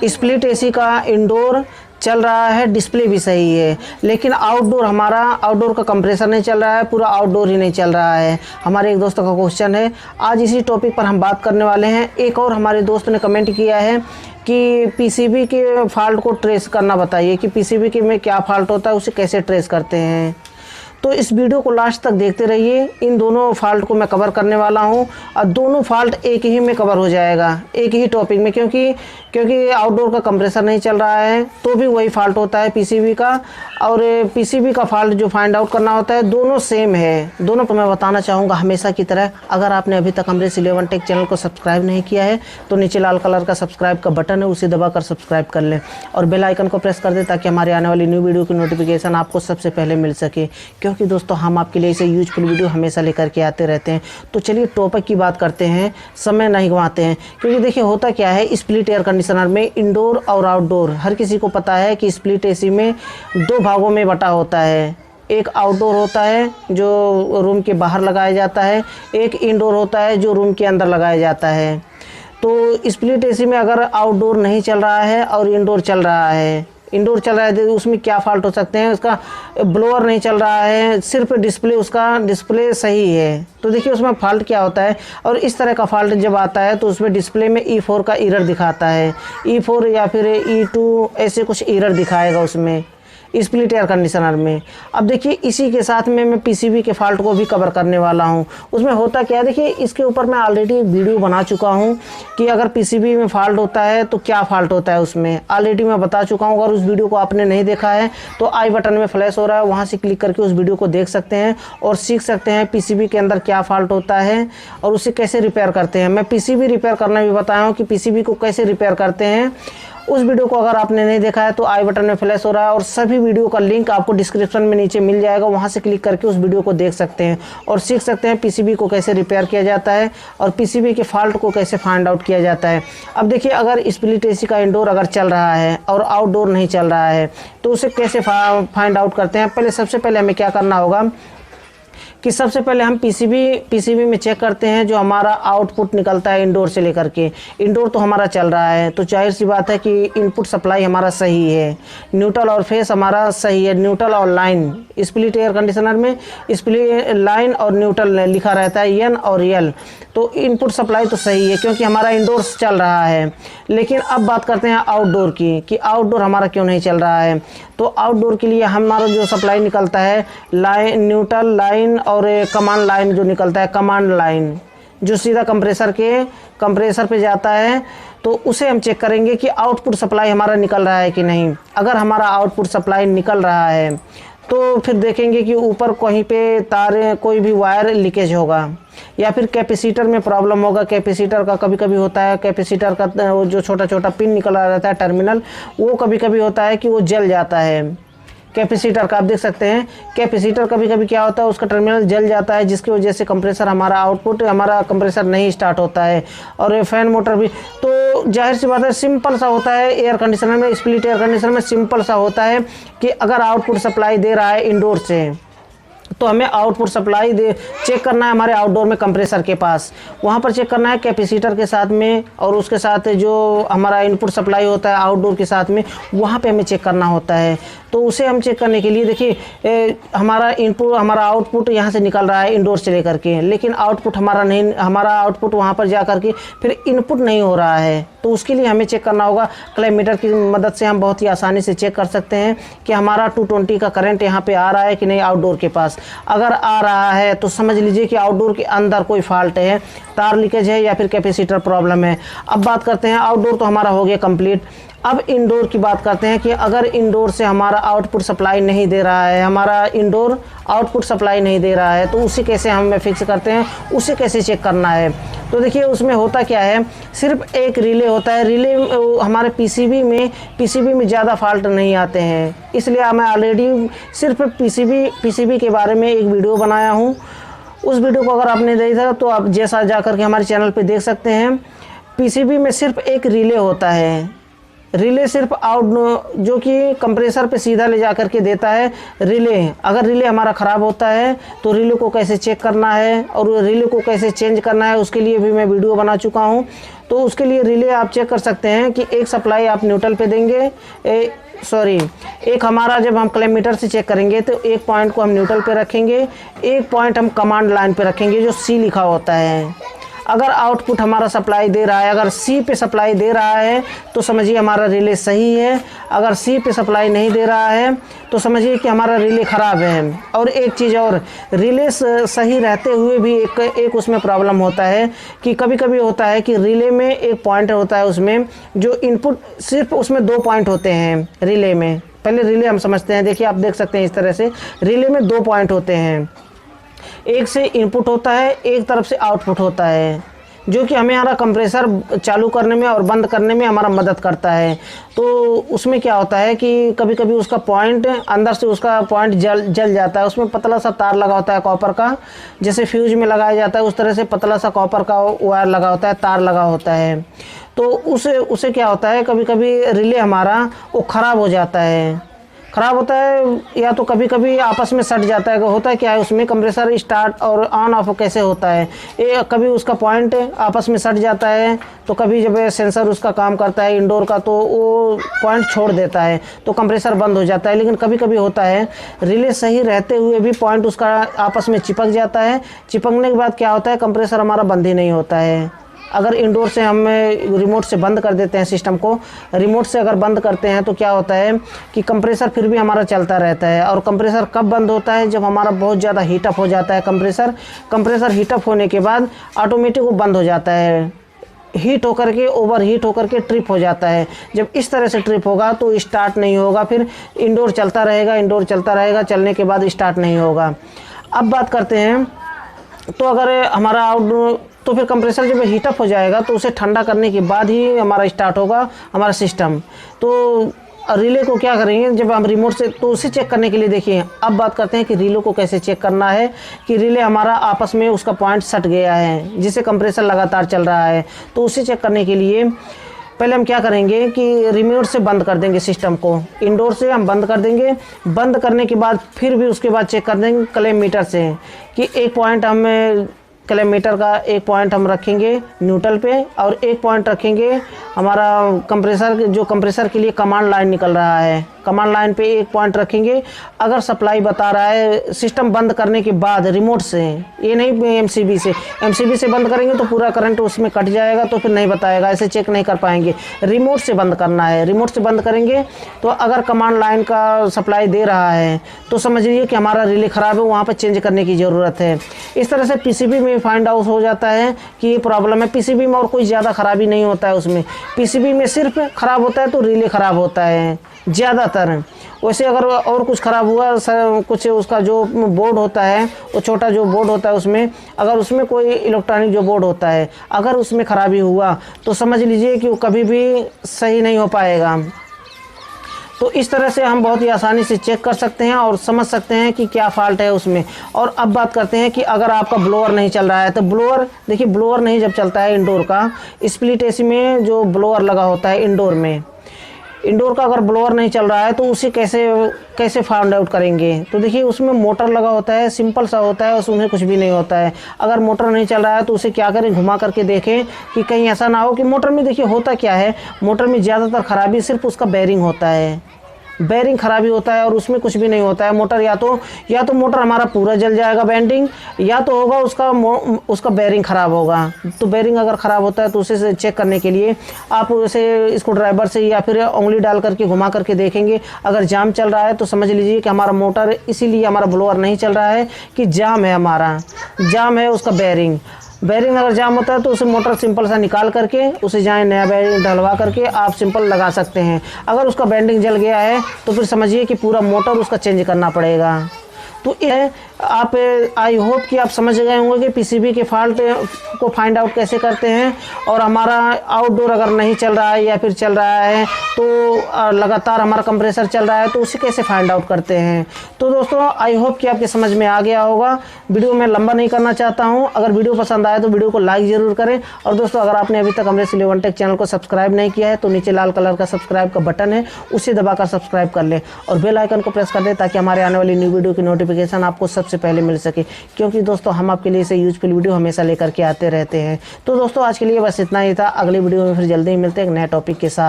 Split AC का indoor चल रहा है, डिस्प्ले भी सही है, लेकिन आउटडोर का कंप्रेसर नहीं चल रहा है, पूरा आउटडोर ही नहीं चल रहा है। हमारे एक दोस्त का क्वेश्चन है, आज इसी टॉपिक पर हम बात करने वाले हैं। एक और हमारे दोस्त ने कमेंट किया है कि पीसीबी के फॉल्ट को ट्रेस करना बताइए कि पीसीबी के में क्या फॉल्ट होता है, उसे कैसे ट्रेस करते हैं। तो इस वीडियो को लास्ट तक देखते रहिए, इन दोनों फॉल्ट को मैं कवर करने वाला हूं और दोनों फॉल्ट एक ही में कवर हो जाएगा, एक ही टॉपिक में, क्योंकि आउटडोर का कंप्रेसर नहीं चल रहा है तो भी वही फॉल्ट होता है पीसीबी का, और पीसीबी का फॉल्ट जो फाइंड आउट करना होता है दोनों सेम है। दोनों को मैं बताना चाहूँगा हमेशा की तरह, अगर आपने अभी तक अमरेश 11 टेक चैनल को सब्सक्राइब नहीं किया है तो नीचे लाल कलर का सब्सक्राइब का बटन है, उसे दबाकर सब्सक्राइब कर लें और बेल आइकन को प्रेस कर दें ताकि हमारे आने वाली न्यू वीडियो की नोटिफिकेशन आपको सबसे पहले मिल सके, क्योंकि दोस्तों हम आपके लिए इसे यूजफुल वीडियो हमेशा लेकर के आते रहते हैं। तो चलिए टॉपिक की बात करते हैं, समय नहीं गंवाते हैं, क्योंकि देखिए होता क्या है, स्प्लिट एयर कंडीशनर में इंडोर और आउटडोर हर किसी को पता है कि स्प्लिट एसी में दो भागों में बटा होता है। एक आउटडोर होता है जो रूम के बाहर लगाया जाता है, एक इंडोर होता है जो रूम के अंदर लगाया जाता है। तो स्प्लिट एसी में अगर आउटडोर नहीं चल रहा है और इंडोर चल रहा है, इंडोर चल रहा है तो उसमें क्या फॉल्ट हो सकते हैं, उसका ब्लोअर नहीं चल रहा है, सिर्फ डिस्प्ले, उसका डिस्प्ले सही है। तो देखिए उसमें फॉल्ट क्या होता है, और इस तरह का फॉल्ट जब आता है तो उसमें डिस्प्ले में E4 का एरर दिखाता है, E4 या फिर E2 ऐसे कुछ एरर दिखाएगा उसमें स्प्लिट एयर कंडीशनर में। अब देखिए इसी के साथ में मैं पीसीबी के फॉल्ट को भी कवर करने वाला हूं। उसमें होता क्या है, देखिए इसके ऊपर मैं ऑलरेडी एक वीडियो बना चुका हूं कि अगर पीसीबी में फॉल्ट होता है तो क्या फॉल्ट होता है, उसमें ऑलरेडी मैं बता चुका हूं। अगर उस वीडियो को आपने नहीं देखा है तो आई बटन में फ्लैश हो रहा है, वहाँ से क्लिक करके उस वीडियो को देख सकते हैं और सीख सकते हैं पीसीबी के अंदर क्या फॉल्ट होता है और उसे कैसे रिपेयर करते हैं। मैं पीसीबी रिपेयर करना भी बताया हूँ कि पीसीबी को कैसे रिपेयर करते हैं। उस वीडियो को अगर आपने नहीं देखा है तो आई बटन में फ्लैश हो रहा है और सभी वीडियो का लिंक आपको डिस्क्रिप्शन में नीचे मिल जाएगा, वहां से क्लिक करके उस वीडियो को देख सकते हैं और सीख सकते हैं पीसीबी को कैसे रिपेयर किया जाता है और पीसीबी के फॉल्ट को कैसे फाइंड आउट किया जाता है। अब देखिए अगर स्प्लिट एसी का इंडोर अगर चल रहा है और आउटडोर नहीं चल रहा है तो उसे कैसे फाइंड आउट करते हैं। सबसे पहले हमें क्या करना होगा कि सबसे पहले हम पीसीबी में चेक करते हैं जो हमारा आउटपुट निकलता है इंडोर से लेकर के। इंडोर तो हमारा चल रहा है तो जाहिर सी बात है कि इनपुट सप्लाई हमारा सही है, न्यूट्रल और फेस हमारा सही है, न्यूट्रल और लाइन। स्प्लिट एयर कंडीशनर में स्प्लिट लाइन और न्यूट्रल लिखा रहता है, एन और एल, तो इनपुट सप्लाई तो सही है क्योंकि हमारा इंडोर चल रहा है। लेकिन अब बात करते हैं आउटडोर की कि आउटडोर हमारा क्यों नहीं चल रहा है। तो आउटडोर के लिए हमारा जो सप्लाई निकलता है लाइन, न्यूट्रल लाइन और कमांड लाइन जो निकलता है, कमांड लाइन जो सीधा कंप्रेसर पे जाता है, तो उसे हम चेक करेंगे कि आउटपुट सप्लाई हमारा निकल रहा है कि नहीं। अगर हमारा आउटपुट सप्लाई निकल रहा है तो फिर देखेंगे कि ऊपर कहीं पे तार, कोई भी वायर लीकेज होगा या फिर कैपेसिटर में प्रॉब्लम होगा। कैपेसिटर का कभी कभी होता है, कैपेसिटर का जो छोटा छोटा पिन निकला रहता है टर्मिनल, वो कभी कभी होता है कि वो जल जाता है। कैपेसिटर का आप देख सकते हैं, कैपेसिटर कभी कभी क्या होता है उसका टर्मिनल जल जाता है, जिसकी वजह से कंप्रेसर हमारा कंप्रेसर नहीं स्टार्ट होता है और फैन मोटर भी। तो जाहिर सी बात है सिंपल सा होता है एयर कंडीशनर में, स्प्लिट एयर कंडीशनर में सिंपल सा होता है कि अगर आउटपुट सप्लाई दे रहा है इंडोर से तो हमें आउटपुट सप्लाई चेक करना है हमारे आउटडोर में कंप्रेसर के पास, वहाँ पर चेक करना है कैपेसिटर के साथ में और उसके साथ जो हमारा इनपुट सप्लाई होता है आउटडोर के साथ में, वहाँ पे हमें चेक करना होता है। तो उसे हम चेक करने के लिए देखिए हमारा आउटपुट यहाँ से निकल रहा है इंडोर से लेकर के, लेकिन हमारा आउटपुट वहाँ पर जा कर के फिर इनपुट नहीं हो रहा है। तो उसके लिए हमें चेक करना होगा। क्लैमीटर की मदद से हम बहुत ही आसानी से चेक कर सकते हैं कि हमारा 220 का करंट यहाँ पे आ रहा है कि नहीं आउटडोर के पास। अगर आ रहा है तो समझ लीजिए कि आउटडोर के अंदर कोई फॉल्ट है, तार लीकेज है या फिर कैपेसिटर प्रॉब्लम है। अब बात करते हैं, आउटडोर तो हमारा हो गया कंप्लीट। अब इंडोर की बात करते हैं कि अगर इंडोर से हमारा आउटपुट सप्लाई नहीं दे रहा है, हमारा इंडोर आउटपुट सप्लाई नहीं दे रहा है, तो उसे कैसे हम फिक्स करते हैं, उसे कैसे चेक करना है। तो देखिए उसमें होता क्या है, सिर्फ एक रिले होता है। रिले हमारे पीसीबी में ज़्यादा फॉल्ट नहीं आते हैं, इसलिए मैं ऑलरेडी सिर्फ पीसीबी के बारे में एक वीडियो बनाया हूँ। उस वीडियो को अगर आपने देखा तो आप जैसा जा कर के हमारे चैनल पे देख सकते हैं। पीसीबी में सिर्फ एक रिले होता है, रिले सिर्फ आउट जो कि कंप्रेसर पे सीधा ले जा करके देता है रिले। अगर रिले हमारा ख़राब होता है तो रिले को कैसे चेक करना है और रिले को कैसे चेंज करना है उसके लिए भी मैं वीडियो बना चुका हूँ। तो उसके लिए रिले आप चेक कर सकते हैं कि एक सप्लाई आप न्यूट्रल पे देंगे, एक हमारा जब हम क्लेमीटर से चेक करेंगे तो एक पॉइंट को हम न्यूट्रल पे रखेंगे, एक पॉइंट हम कमांड लाइन पे रखेंगे जो सी लिखा होता है। अगर आउटपुट हमारा सप्लाई दे रहा है, अगर सी पे सप्लाई दे रहा है तो समझिए हमारा रिले सही है। अगर सी पे सप्लाई नहीं दे रहा है तो समझिए कि हमारा रिले ख़राब है। और एक चीज़ और, रिले सही रहते हुए भी एक उसमें प्रॉब्लम होता है कि कभी कभी होता है कि रिले में एक पॉइंट होता है उसमें जो इनपुट, सिर्फ उसमें 2 पॉइंट होते हैं रिले में। पहले रिले हम समझते हैं। देखिए आप देख सकते हैं इस तरह से रिले में 2 पॉइंट होते हैं, एक से इनपुट होता है, एक तरफ से आउटपुट होता है, जो कि हमें हमारा कंप्रेसर चालू करने में और बंद करने में हमारा मदद करता है। तो उसमें क्या होता है कि कभी कभी उसका पॉइंट अंदर से उसका पॉइंट जल जाता है। उसमें पतला सा तार लगा होता है कॉपर का, जैसे फ्यूज में लगाया जाता है उस तरह से पतला सा कॉपर का वायर लगा होता है, तार लगा होता है। तो उसे क्या होता है, कभी कभी रिले हमारा वो ख़राब हो जाता है। ख़राब होता है या तो कभी कभी आपस में सट जाता है। होता है क्या है उसमें, कंप्रेसर स्टार्ट और ऑन ऑफ कैसे होता है, कभी उसका पॉइंट आपस में सट जाता है। तो कभी जब सेंसर उसका काम करता है इंडोर का तो वो पॉइंट छोड़ देता है तो कंप्रेसर बंद हो जाता है। लेकिन कभी कभी होता है रिले सही रहते हुए भी पॉइंट उसका आपस में चिपक जाता है। चिपकने के बाद क्या होता है, कंप्रेसर हमारा बंद ही नहीं होता है। अगर इंडोर से हम रिमोट से बंद कर देते हैं सिस्टम को, रिमोट से अगर बंद करते हैं तो क्या होता है कि कंप्रेसर फिर भी हमारा चलता रहता है। और कंप्रेसर कब बंद होता है, जब हमारा बहुत ज़्यादा हीटअप हो जाता है कंप्रेसर हीटअप होने के बाद ऑटोमेटिक वो बंद हो जाता है, हीट होकर के ओवर हीट होकर के ट्रिप हो जाता है। जब इस तरह से ट्रिप होगा तो स्टार्ट नहीं होगा, फिर इंडोर चलता रहेगा, चलने के बाद स्टार्ट नहीं होगा। अब बात करते हैं तो अगर हमारा आउट तो फिर कंप्रेसर जब हीटअप हो जाएगा तो उसे ठंडा करने के बाद ही हमारा स्टार्ट होगा हमारा सिस्टम। तो रिले को क्या करेंगे जब हम रिमोट से, तो उसे चेक करने के लिए देखिए अब बात करते हैं कि रिले को कैसे चेक करना है कि रिले हमारा आपस में उसका पॉइंट सट गया है जिससे कंप्रेसर लगातार चल रहा है। तो उसे चेक करने के लिए पहले हम क्या करेंगे कि रिमोट से बंद कर देंगे सिस्टम को, इंडोर से हम बंद कर देंगे। बंद करने के बाद फिर भी उसके बाद चेक कर देंगे क्लेमीटर से कि एक पॉइंट हम क्लेमीटर का एक पॉइंट हम रखेंगे न्यूट्रल पे और एक पॉइंट रखेंगे हमारा कंप्रेसर के लिए कमांड लाइन निकल रहा है, कमांड लाइन पे एक पॉइंट रखेंगे। अगर सप्लाई बता रहा है सिस्टम बंद करने के बाद रिमोट से, ये नहीं एमसीबी से बंद करेंगे तो पूरा करंट उसमें कट जाएगा तो फिर नहीं बताएगा, ऐसे चेक नहीं कर पाएंगे। रिमोट से बंद करना है, रिमोट से बंद करेंगे तो अगर कमांड लाइन का सप्लाई दे रहा है तो समझ लीजिए कि हमारा रिले ख़राब है, वहाँ पर चेंज करने की ज़रूरत है। इस तरह से पीसीबी में फाइंड आउट हो जाता है कि ये प्रॉब्लम है। पीसीबी में और कोई ज़्यादा ख़राबी नहीं होता है उसमें, पीसीबी में सिर्फ ख़राब होता है तो रिले ख़राब होता है ज़्यादातर। वैसे अगर और कुछ ख़राब हुआ कुछ उसका जो बोर्ड होता है, वो छोटा जो बोर्ड होता है उसमें, अगर उसमें कोई इलेक्ट्रॉनिक जो बोर्ड होता है अगर उसमें ख़राबी हुआ तो समझ लीजिए कि वो कभी भी सही नहीं हो पाएगा। तो इस तरह से हम बहुत ही आसानी से चेक कर सकते हैं और समझ सकते हैं कि क्या फॉल्ट है उसमें। और अब बात करते हैं कि अगर आपका ब्लोअर नहीं चल रहा है तो ब्लोअर, देखिए ब्लोअर नहीं जब चलता है इंडोर का, स्प्लिट एसी में जो ब्लोअर लगा होता है इंडोर का अगर ब्लोअर नहीं चल रहा है तो उसे कैसे फाइंड आउट करेंगे। तो देखिए उसमें मोटर लगा होता है, सिंपल सा होता है, उसमें कुछ भी नहीं होता है। अगर मोटर नहीं चल रहा है तो उसे क्या करें, घुमा करके देखें कि कहीं ऐसा ना हो कि मोटर में, देखिए होता क्या है, मोटर में ज़्यादातर ख़राबी सिर्फ उसका बेयरिंग होता है, बेयरिंग ख़राबी होता है और उसमें कुछ भी नहीं होता है। मोटर या तो मोटर हमारा पूरा जल जाएगा बेंडिंग, या तो होगा उसका बेयरिंग ख़राब होगा। तो बेयरिंग अगर ख़राब होता है तो उसे चेक करने के लिए आप उसे स्क्रू ड्राइवर से या फिर उंगली डाल करके घुमा करके देखेंगे। अगर जाम चल रहा है तो समझ लीजिए कि हमारा मोटर, इसीलिए हमारा ब्लोअर नहीं चल रहा है कि जाम है उसका बेयरिंग अगर जाम होता है तो उसे मोटर सिंपल सा निकाल करके उसे जाए नया बेयरिंग डलवा करके आप सिंपल लगा सकते हैं। अगर उसका बेंडिंग जल गया है तो फिर समझिए कि पूरा मोटर उसका चेंज करना पड़ेगा। तो ये आप आई होप कि आप समझ गए होंगे कि पीसीबी के फॉल्ट को फाइंड आउट कैसे करते हैं, और हमारा आउटडोर अगर नहीं चल रहा है या फिर चल रहा है तो लगातार हमारा कंप्रेसर चल रहा है तो उसे कैसे फाइंड आउट करते हैं। तो दोस्तों आई होप कि आपके समझ में आ गया होगा। वीडियो में लंबा नहीं करना चाहता हूँ। अगर वीडियो पसंद आए तो वीडियो को लाइक ज़रूर करें। और दोस्तों अगर आपने अभी तक अमरेश 11 टेक चैनल को सब्सक्राइब नहीं किया है तो नीचे लाल कलर का सब्सक्राइब का बटन है, उसे दबाकर सब्सक्राइब कर लें और बेल आइकन को प्रेस कर दें ताकि हमारे आने वाली न्यू वीडियो की नोटिफिकेशन आपको सबसे पहले मिल सके, क्योंकि दोस्तों हम आपके लिए इसे यूजफुल वीडियो हमेशा लेकर के आते रहते हैं। तो दोस्तों आज के लिए बस इतना ही था। अगली वीडियो में फिर जल्दी ही मिलते हैं एक नए टॉपिक के साथ।